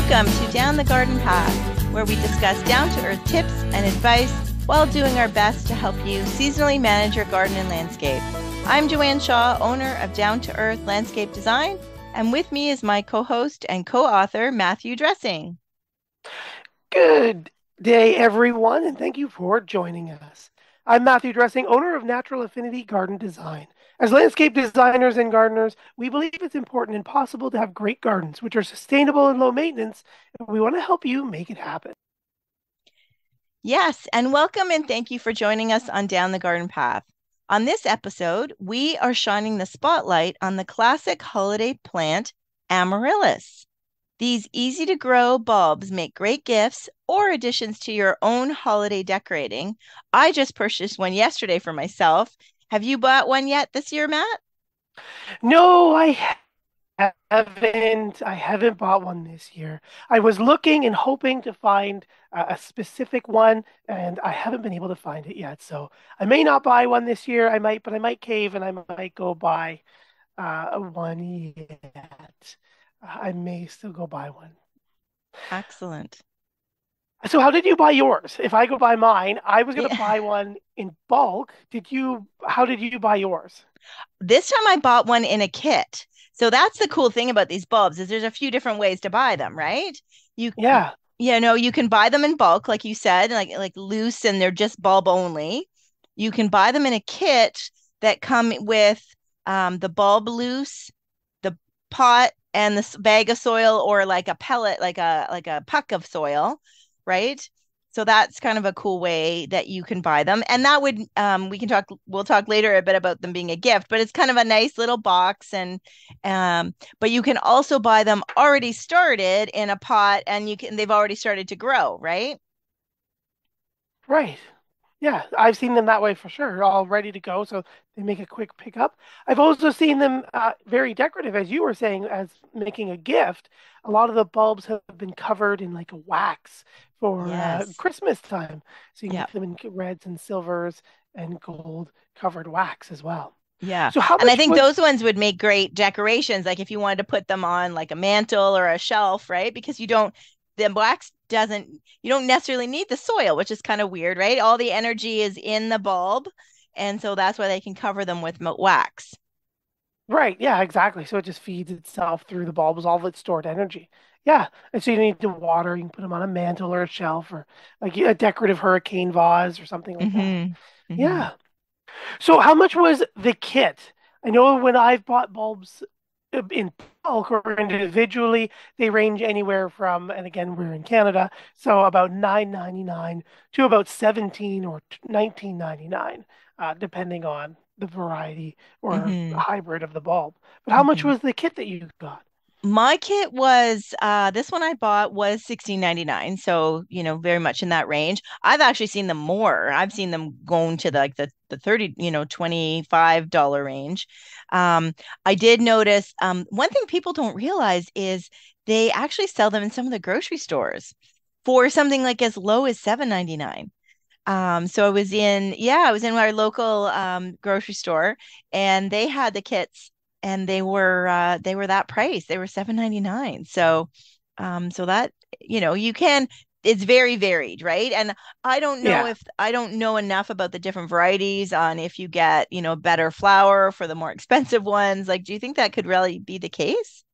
Welcome to Down the Garden Path, where we discuss down-to-earth tips and advice while doing our best to help you seasonally manage your garden and landscape. I'm Joanne Shaw, owner of Down2Earth Landscape Design, and with me is my co-host and co-author, Matthew Dressing. Good day, everyone, and thank you for joining us. I'm Matthew Dressing, owner of Natural Affinity Garden Design. As landscape designers and gardeners, we believe it's important and possible to have great gardens, which are sustainable and low maintenance, and we want to help you make it happen. Yes, and welcome and thank you for joining us on Down the Garden Path. On this episode, we are shining the spotlight on the classic holiday plant, Amaryllis. These easy-to-grow bulbs make great gifts or additions to your own holiday decorating. I just purchased one yesterday for myself. Have you bought one yet this year, Matt? No, I haven't bought one this year. I was looking and hoping to find a specific one, and I haven't been able to find it yet. So I may not buy one this year. But I might cave and I might go buy one yet. I may still go buy one. Excellent. So how did you buy yours? If I go buy mine, I was going to Yeah. buy one in bulk. How did you buy yours? This time I bought one in a kit. So that's the cool thing about these bulbs is there's a few different ways to buy them, right? You Yeah, you can buy them in bulk, like you said, like loose and they're just bulb only. You can buy them in a kit that come with the bulb loose, the pot, and the bag of soil, or like a pellet, like a puck of soil, right? So that's kind of a cool way that you can buy them. And that would we'll talk later a bit about them being a gift, but it's kind of a nice little box. And but you can also buy them already started in a pot, and they've already started to grow, right? right. Yeah, I've seen them that way for sure, all ready to go. So they make a quick pickup. I've also seen them very decorative, as you were saying, as making a gift. A lot of the bulbs have been covered in like a wax for Yes. Christmas time. So you can Yeah. get them in reds and silvers and gold covered wax as well. Yeah. So how And I much think was those ones would make great decorations, like if you wanted to put them on like a mantle or a shelf, right? Because the wax doesn't, you don't necessarily need the soil, which is kind of weird, right? All the energy is in the bulb. And so that's why they can cover them with wax. right? Yeah, exactly. So it just feeds itself through the bulbs, all of its stored energy. Yeah, and so you need to water. You can put them on a mantle or a shelf or like a decorative hurricane vase or something like that. Hmm. Hmm. Yeah. So how much was the kit? I know when I've bought bulbs in bulk or individually, they range anywhere from, and again, we're in Canada, so about 9.99 to about 17 or 19.99, depending on the variety or Hmm. hybrid of the bulb. But how much Hmm. was the kit that you got? My kit was this one I bought was 16.99, so very much in that range. I've actually seen them more. I've seen them going to the 30, $25 range. I did notice one thing people don't realize is they actually sell them in some of the grocery stores for something like as low as 7.99. So I was in our local grocery store, and they had the kits, and they were that price. They were 7.99. So that you can. It's very varied, right? And Yeah. I don't know enough about the different varieties on if you get better flour for the more expensive ones. Like, do you think that could really be the case?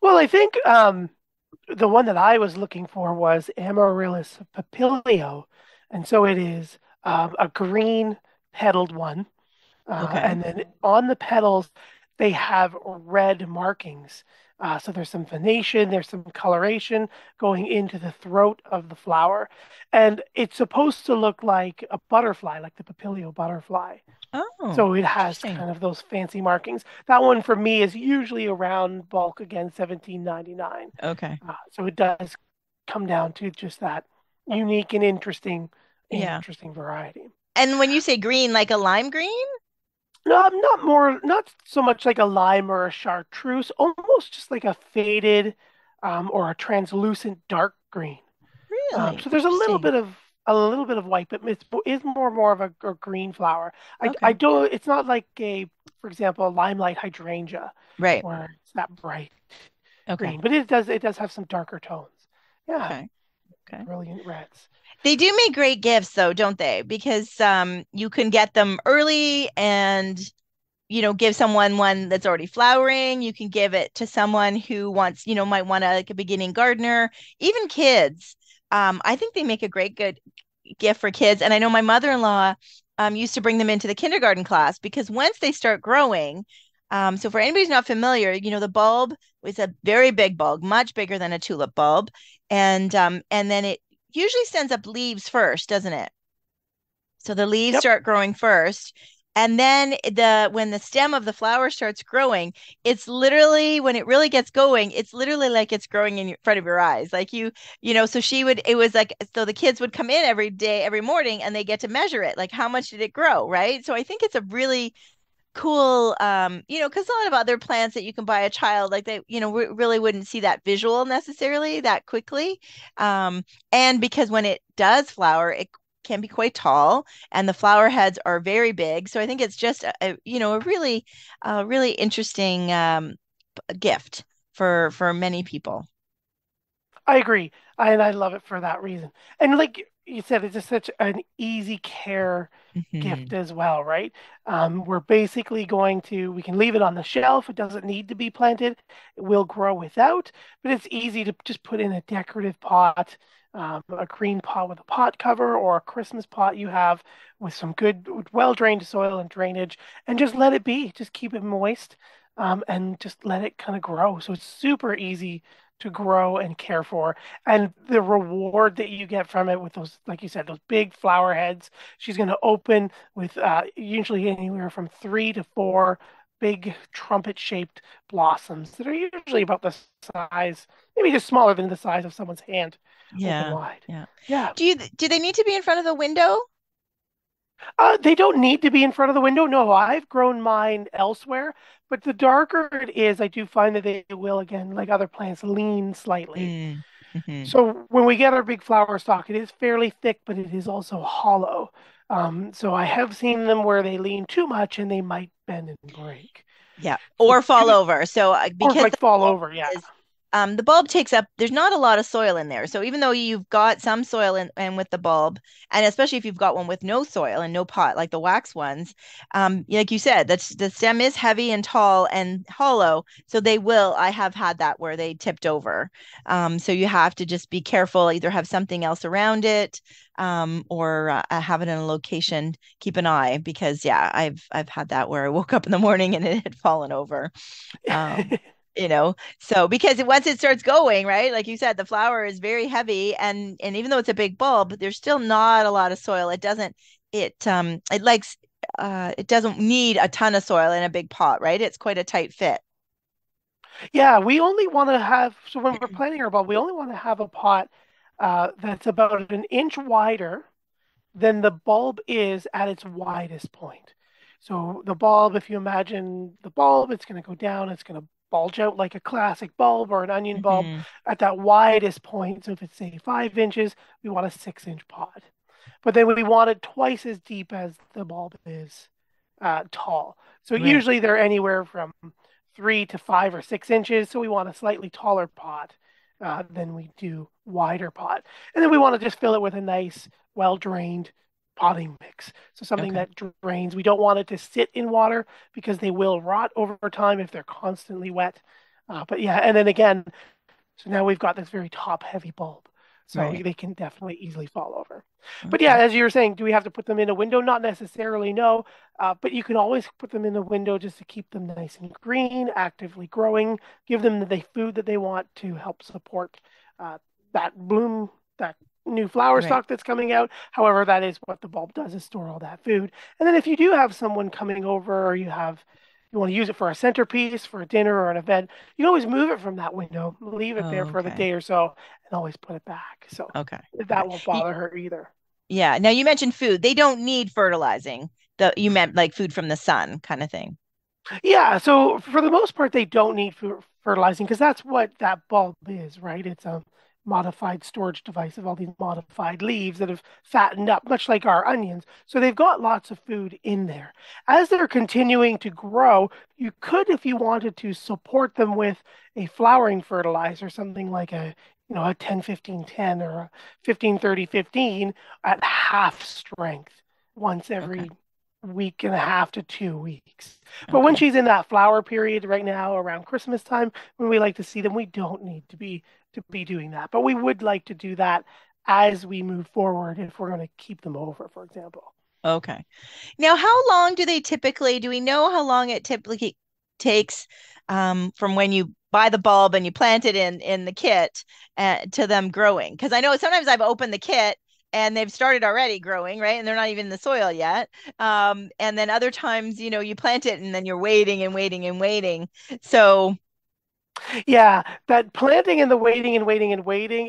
Well, I think the one that I was looking for was Amaryllis papilio, and so it is a green petaled one. Okay. And then on the petals, they have red markings. So there's some venation, there's some coloration going into the throat of the flower. And it's supposed to look like a butterfly, like the papilio butterfly. Oh, So it has interesting. kind of those fancy markings. That one for me is usually around bulk again, 17.99. Okay. So it does come down to just that unique and Yeah. interesting variety. And when you say green, like a lime green? No, not so much like a lime or a chartreuse, almost just like a faded or a translucent dark green. Really So there's interesting. a little bit of white, but it's more of a green flower. I Okay. don't. It's not like for example, a limelight hydrangea, Right. where it's that bright. Okay. green, but it does have some darker tones. Yeah, Okay. Okay. brilliant reds. They do make great gifts though, don't they? Because you can get them early and give someone one that's already flowering. You can give it to someone who wants, might want like a beginning gardener, even kids. I think they make a great good gift for kids. And I know my mother-in-law used to bring them into the kindergarten class because once they start growing, so for anybody who's not familiar, the bulb is a very big bulb, much bigger than a tulip bulb, and then it usually sends up leaves first, doesn't it? So the leaves Yep. start growing first. And then when the stem of the flower starts growing, it's literally when it really gets going, it's literally like it's growing in front of your eyes. Like so it was like so the kids would come in every day, every morning, and they get to measure it. Like how much did it grow, right? So I think it's a really cool because a lot of other plants that you can buy a child like they really wouldn't see that visual necessarily that quickly and because when it does flower it can be quite tall and the flower heads are very big so I think it's just a really really interesting gift for many people. I agree. And I love it for that reason. And like you said, it's just such an easy care Hmm. gift as well, right? We're basically we can leave it on the shelf. It doesn't need to be planted. It will grow without, but it's easy to just put in a decorative pot, a green pot with a pot cover or a Christmas pot you have with some good, well-drained soil and drainage, and just let it be. Just keep it moist, and just let it kind of grow. So it's super easy to grow and care for. And the reward that you get from it with those, like you said, those big flower heads, she's going to open with usually anywhere from 3 to 4 big trumpet shaped blossoms that are usually about the size, maybe just smaller than the size of someone's hand, open Yeah, wide. yeah. Yeah. Do they need to be in front of the window? They don't need to be in front of the window. No, I've grown mine elsewhere, but the darker it is, I do find that they will, again, like other plants, lean slightly. Mm. Hmm. So when we get our big flower stalk, it is fairly thick, but it is also hollow. So I have seen them where they lean too much and they might bend and break. Yeah, So or fall you, over. So or because like fall over. Yeah. is the bulb takes up, there's not a lot of soil in there. So even though you've got some soil in and with the bulb, and especially if you've got one with no soil and no pot, like the wax ones, like you said, that's the stem is heavy and tall and hollow. So I have had that where they tipped over. So you have to just be careful, either have something else around it, or have it in a location, keep an eye, because yeah, I've had that where I woke up in the morning and it had fallen over. Um, so because once it starts going, right, like you said, the flower is very heavy, and even though it's a big bulb, there's still not a lot of soil. It likes it doesn't need a ton of soil in a big pot, right? It's quite a tight fit. Yeah, we only want to have, so when we're planting our bulb, we only want to have a pot that's about an inch wider than the bulb is at its widest point. So the bulb, if you imagine the bulb, it's going to go down, it's going to bulge out like a classic bulb or an onion bulb Hmm. at that widest point. So if it's say 5 inches, we want a 6 inch pot. But then we want it twice as deep as the bulb is tall. So Right. usually they're anywhere from 3 to 5 or 6 inches. So we want a slightly taller pot than we do wider pot. And then we want to just fill it with a nice, well drained potting mix. So something Okay. that drains. We don't want it to sit in water because they will rot over time if they're constantly wet. But yeah, and then again, so now we've got this very top heavy bulb. So Right. they can definitely easily fall over. But yeah, Okay. as you were saying, do we have to put them in a window? Not necessarily, no. But you can always put them in a window just to keep them nice and green, actively growing, give them the food that they want to help support uh, that bloom, that new flower Right. stalk that's coming out. However, that is what the bulb does, is store all that food. And then if you do have someone coming over, or you want to use it for a centerpiece for a dinner or an event, you can always move it from that window, leave it there Oh, for the okay. day or so, and always put it back. So Okay. Okay. that won't bother her either. Yeah. Now you mentioned food. They don't need fertilizing. You meant like food from the sun kind of thing. Yeah, so for the most part, they don't need fertilizing because that's what that bulb is, right? modified storage device of all these modified leaves that have fattened up, much like our onions. So they've got lots of food in there. As they're continuing to grow, you could, if you wanted to, support them with a flowering fertilizer, something like a 10-15-10 or a 15-30-15 at half strength once Okay. every week and a half to 2 weeks. But when Okay. she's in that flower period right now around Christmas time, when we like to see them, we don't need to be doing that. But we would like to do that as we move forward if we're going to keep them over, for example. Okay. Now, how long do we know how long it typically takes from when you buy the bulb and you plant it in the kit to them growing? Because I know sometimes I've opened the kit and they've started already growing, right? And they're not even in the soil yet. And then other times, you plant it and then you're waiting and waiting and waiting. So, Yeah, that planting and the waiting and waiting and waiting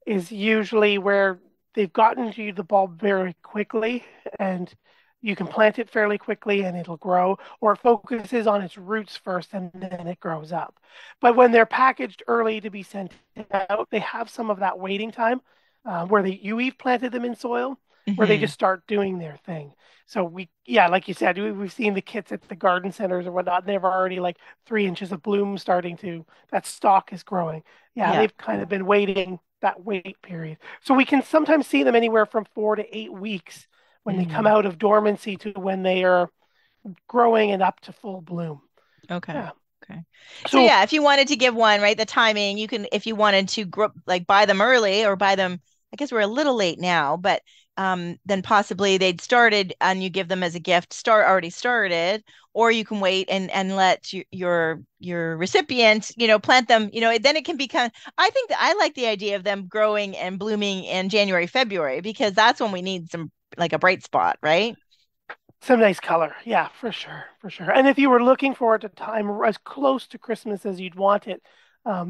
is usually where they've gotten to the bulb very quickly, and you can plant it fairly quickly and it'll grow, or it focuses on its roots first and then it grows up. But when they're packaged early to be sent out, they have some of that waiting time where you've planted them in soil, where they mhm, just start doing their thing. So yeah, like you said, we've seen the kits at the garden centers or whatnot. They've already like 3 inches of bloom starting to, that stalk is growing. Yeah, yeah. they've kind of been waiting that wait period. So we can sometimes see them anywhere from 4 to 8 weeks when they come Mhm. out of dormancy to when they are growing and up to full bloom. Okay. Yeah. Okay. So So yeah, if you wanted to give one, right, the timing, you can if you wanted to grow like buy them early or buy them, I guess we're a little late now, but then possibly they'd started and you give them as a gift, start already started, or you can wait and let your recipient, plant them, then it can become I think that I like the idea of them growing and blooming in January, February, because that's when we need some like a bright spot, right? some nice color. Yeah, for sure, for sure. And if you were looking for it at a time as close to Christmas as you'd want it,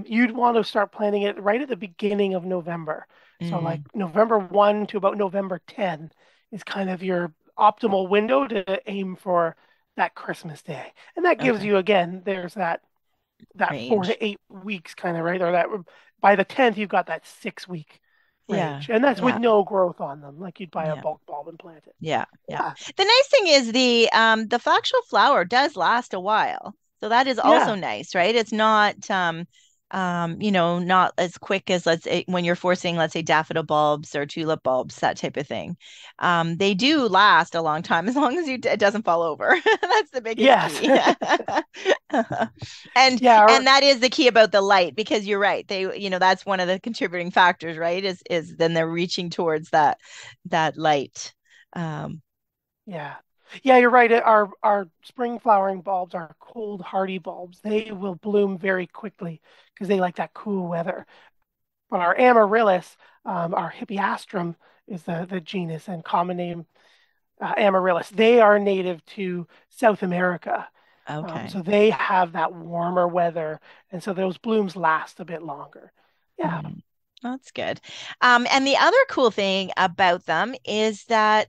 you'd want to start planting it right at the beginning of November. So like Mm, November 1 to about November 10 is kind of your optimal window to aim for that Christmas day. And that gives okay. you, again, there's that four Range. to 8 weeks kind of, right? Or that by the 10th, you've got that 6 week Yeah. range. And that's with Yeah. no growth on them, like you'd buy a Yeah. bulk bulb and plant it. Yeah, yeah. Yeah. The nice thing is the fractional flower does last a while. So that is also Yeah. nice, right? It's not not as quick as let's say when you're forcing, let's say, daffodil bulbs or tulip bulbs, that type of thing. They do last a long time as long as it doesn't fall over. That's the biggest Yes. key. And Yeah. and that is the key about the light because you're right. That's one of the contributing factors, right? Is then they're reaching towards that light. Um, Yeah. Yeah, you're right. Our spring flowering bulbs are cold hardy bulbs. They will bloom very quickly because they like that cool weather. But our amaryllis, our hippeastrum is the genus and common name amaryllis. They are native to South America. okay. So they have that warmer weather, and so those blooms last a bit longer. Yeah. Mhm. That's good. And the other cool thing about them is that,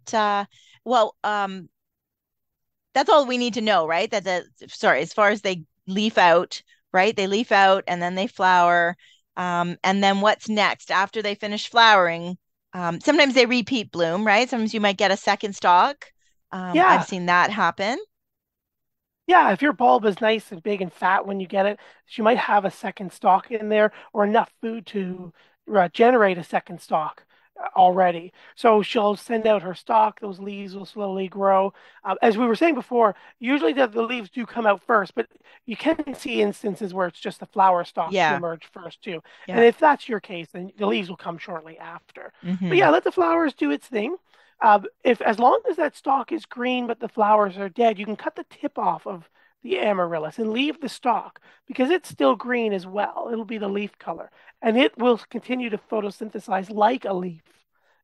well, that's all we need to know, right? Sorry, as far as they leaf out, right? They leaf out and then they flower. And then what's next after they finish flowering? Sometimes they repeat bloom, right? Sometimes you might get a second stalk. I've Yeah. seen that happen. Yeah, if your bulb is nice and big and fat when you get it, she might have a second stalk in there or enough food to generate a second stalk already. So she'll send out her stalk, those leaves will slowly grow. As we were saying before, usually the leaves do come out first, but you can see instances where it's just the flower stalk to Yeah. emerge first too. And Yeah. if that's your case, then the leaves will come shortly after. But Hmm. yeah, let the flowers do its thing. If as long as that stalk is green but the flowers are dead, you can cut the tip off of the amaryllis and leave the stalk because it's still green as well. It'll be the leaf color, and it will continue to photosynthesize like a leaf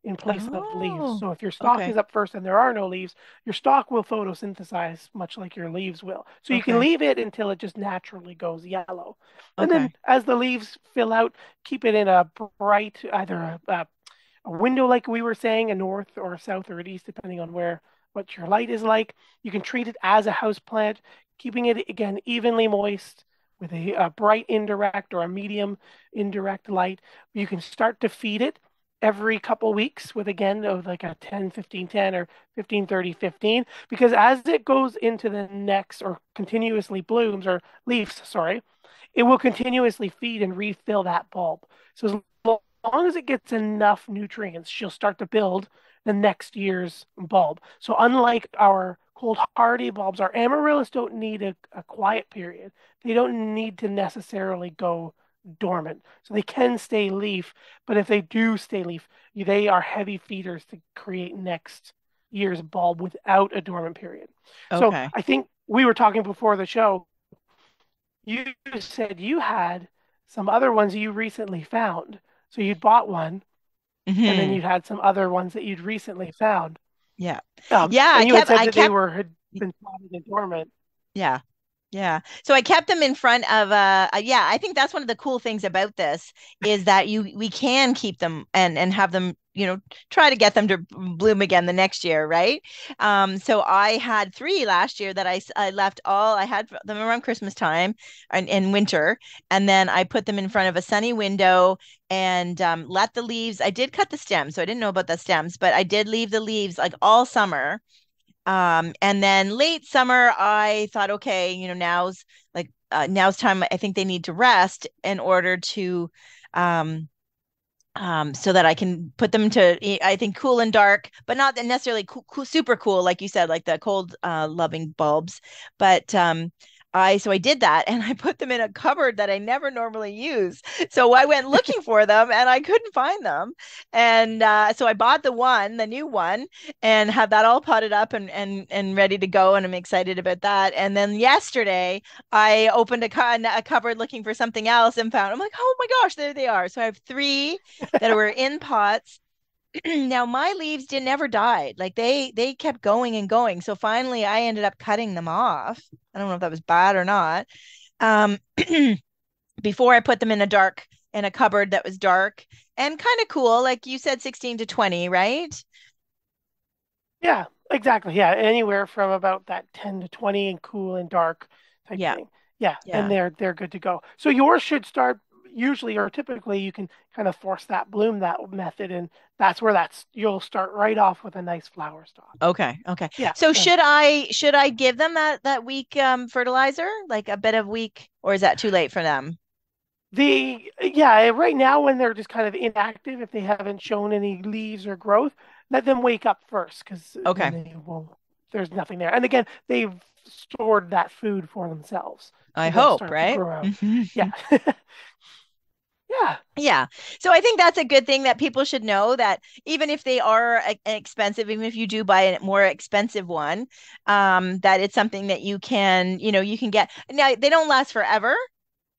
in place of leaves. Oh, So if your stalk okay. is up first and there are no leaves, your stalk will photosynthesize much like your leaves will. So you can Okay. leave it until it just naturally goes yellow. And then Okay. as the leaves fill out, keep it in a bright, either a window like we were saying, a north or a south or an east, depending on where what your light is like. You can treat it as a house plant, keeping it again evenly moist with a bright indirect or a medium indirect light. You can start to feed it every couple weeks with again of like a 10-15-10 or 15-30-15, because as it goes into the next or continuously blooms or leaves, sorry, it will continuously feed and refill that bulb. So as long as it gets enough nutrients, she'll start to build the next year's bulb. So unlike our cold hardy bulbs, our amaryllis don't need a quiet period. They don't need to necessarily go dormant. So they can stay leaf, but if they do stay leaf, they are heavy feeders to create next year's bulb without a dormant period. So Okay. I think we were talking before the show. You said you had some other ones you recently found. So you'd bought one, and then Hmm. you'd had some other ones that you'd recently found. Yeah. Yeah, And you had said I that they kept were had been planted and dormant. yeah. Yeah. So I kept them in front of yeah, I think that's one of the cool things about this is that we can keep them and have them, try to get them to bloom again the next year, right? So I had three last year that I left all I had them around Christmas time and in winter, and then I put them in front of a sunny window and let the leaves. I did cut the stems, so I didn't know about the stems, but I did leave the leaves like all summer. And then late summer, I thought, okay, now's time. I think they need to rest in order to, so that I can put them to, I think, cool and dark, but not necessarily super cool, like you said, like the cold, loving bulbs. But so I did that and I put them in a cupboard that I never normally use. So I went looking for them and I couldn't find them. And so I bought the new one, and have that all potted up and ready to go. And I'm excited about that. And then yesterday, I opened a cupboard looking for something else and found, I'm like, oh my gosh, there they are. So I have three that were in pots. Now my leaves did never died. Like they kept going and going. So finally I ended up cutting them off. I don't know if that was bad or not. Um, before I put them in a cupboard that was dark and kind of cool, like you said, 16 to 20, right? Yeah, exactly. Yeah, anywhere from about that 10 to 20 and cool and dark type Yeah. thing. Yeah, and Yeah. they're good to go. So yours should start usually or typically you can kind of force that bloom that method, and that's where that's you'll start right off with a nice flower stalk. Okay. Okay. Yeah, So and should I give them that week fertilizer, like a bit of week, or is that too late for them? right now when they're just kind of inactive, if they haven't shown any leaves or growth, let them wake up first because then Okay. they won't. There's nothing there. And again, they've stored that food for themselves, I so they'll hope, start to right? grow out. Yeah, yeah, Yeah. So I think that's a good thing that people should know, that even if they are expensive, even if you do buy a more expensive one, that it's something that you can get. Now, they don't last forever,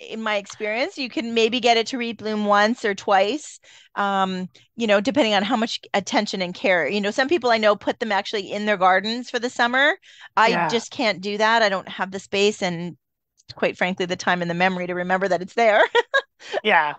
in my experience. You can maybe get it to rebloom once or twice, depending on how much attention and care. Some people I know put them actually in their gardens for the summer. I yeah, just can't do that. I don't have the space and, quite frankly, the time and the memory to remember that it's there. yeah.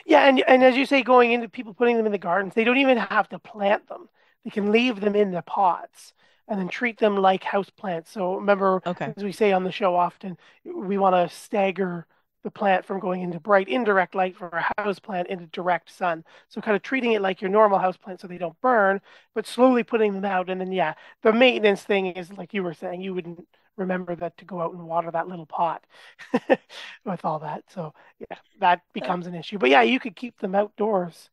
Yeah, and as you say, going into people putting them in the gardens, they don't even have to plant them. They can leave them in the pots and then treat them like house plants. So remember, Okay. as we say on the show often, we want to stagger the plant from going into bright indirect light for a house plant into direct sun. So kind of treating it like your normal house plant so they don't burn, but slowly putting them out. And then yeah, the maintenance thing is like you were saying, you wouldn't remember that to go out and water that little pot with all that. So yeah, that becomes an issue. But yeah, you could keep them outdoors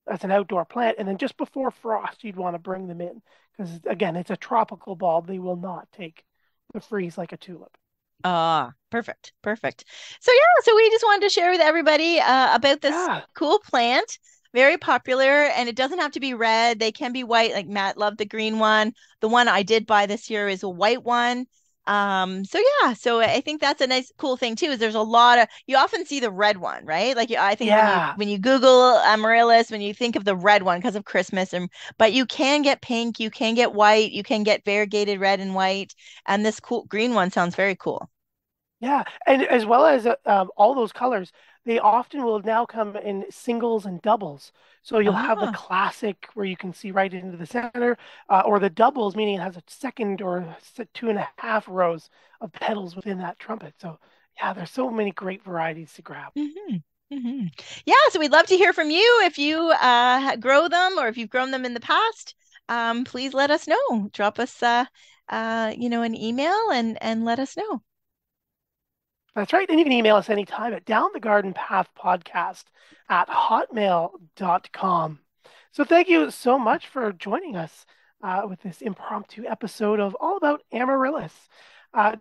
as an outdoor plant, and then just before frost, you'd want to bring them in because again, it's a tropical bulb. They will not take the freeze like a tulip. Ah, perfect. Perfect. So yeah, so we just wanted to share with everybody about this Yeah, cool plant. Very popular, and it doesn't have to be red. They can be white. Like Matt loved the green one. The one I did buy this year is a white one. So yeah, so I think that's a nice cool thing too, is there's a lot of, you often see the red one, right? Like I think when you yeah, when you Google Amaryllis, when you think of the red one because of Christmas, and but you can get pink, you can get white, you can get variegated red and white, and this cool green one sounds very cool. yeah. And as well as all those colors, they often will now come in singles and doubles. So you'll have the Ah, classic where you can see right into the center, or the doubles, meaning it has a second or two and a half rows of petals within that trumpet. So Yeah, there's so many great varieties to grab. Hmm. Hmm. Yeah, so we'd love to hear from you if you grow them or if you've grown them in the past. Please let us know. Drop us an email and let us know. That's right. And you can email us anytime at downthegardenpathpodcast@hotmail.com. So thank you so much for joining us with this impromptu episode of All About Amaryllis.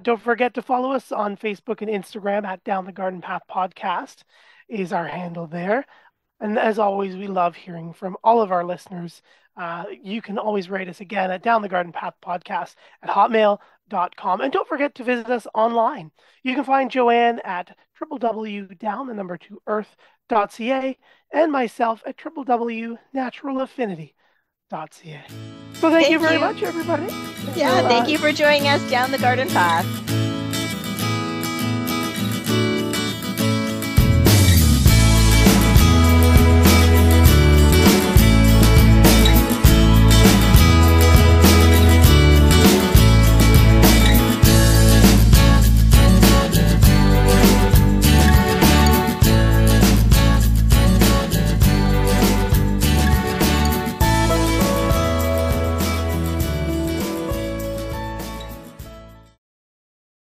Don't forget to follow us on Facebook and Instagram at Down the Garden Path Podcast is our handle there. And as always, we love hearing from all of our listeners. You can always rate us again at Down the Garden Path Podcast at hotmail.com. And don't forget to visit us online. You can find Joanne at www.down2earth.ca and myself at www.naturalaffinity.ca. So thank you Thank very you. much, everybody. Yeah, thank So, you for joining us down the garden path.